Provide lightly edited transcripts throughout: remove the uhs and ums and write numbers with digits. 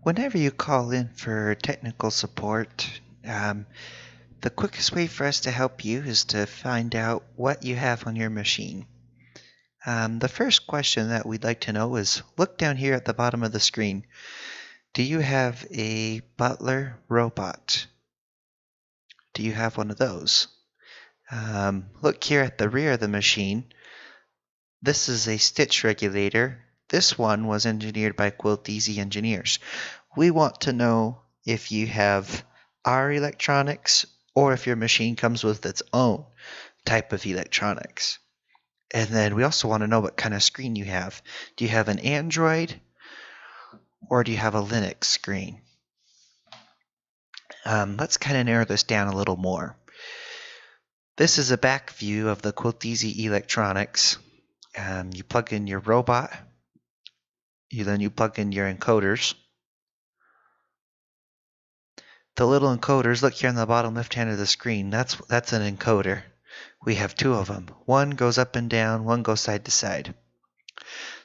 Whenever you call in for technical support, the quickest way for us to help you is to find out what you have on your machine. The first question that we'd like to know is, look down here at the bottom of the screen. Do you have a Butler robot? Do you have one of those? Look here at the rear of the machine. This is a stitch regulator. This one was engineered by QuiltEZ engineers. We want to know if you have our electronics or if your machine comes with its own type of electronics. And then we also want to know what kind of screen you have. Do you have an Android or do you have a Linux screen? Let's kind of narrow this down a little more. This is a back view of the QuiltEZ electronics. You plug in your robot, then you plug in your encoders. The little encoders, look here on the bottom left hand of the screen, that's an encoder. We have two of them. One goes up and down, one goes side to side.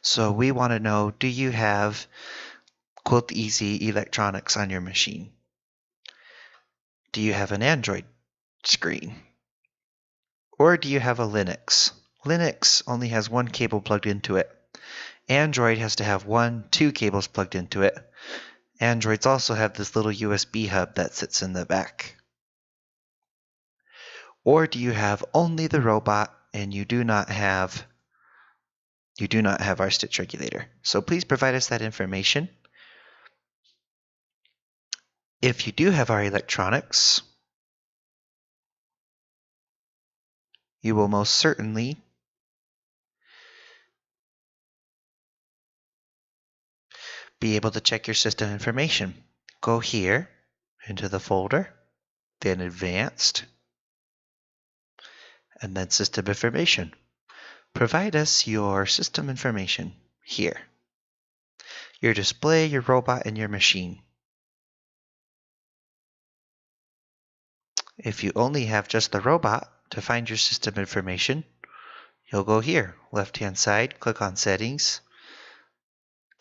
So we want to know, do you have QuiltEZ electronics on your machine? Do you have an Android screen? Or do you have a Linux? Linux only has one cable plugged into it. Android has to have two cables plugged into it. Androids also have this little USB hub that sits in the back. Or do you have only the robot and you do not have our stitch regulator? So please provide us that information. If you do have our electronics, you will most certainly be able to check your system information. Go here into the folder, then Advanced, and then System Information. Provide us your system information here. Your display, your robot, and your machine. If you only have just the robot, to find your system information, you'll go here, left-hand side, click on Settings,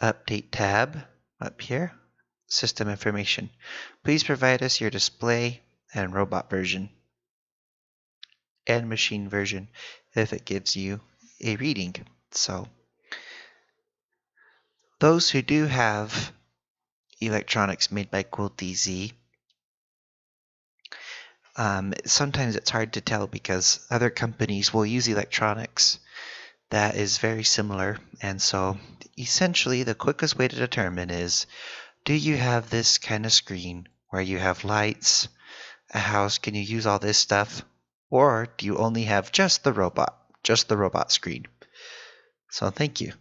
Update tab, up here, System Information. Please provide us your display and robot version and machine version if it gives you a reading. So those who do have electronics made by QuiltEZ, sometimes it's hard to tell because other companies will use electronics that is very similar, and so essentially the quickest way to determine is, do you have this kind of screen where you have lights, a house, can you use all this stuff, or do you only have just the robot screen? So thank you.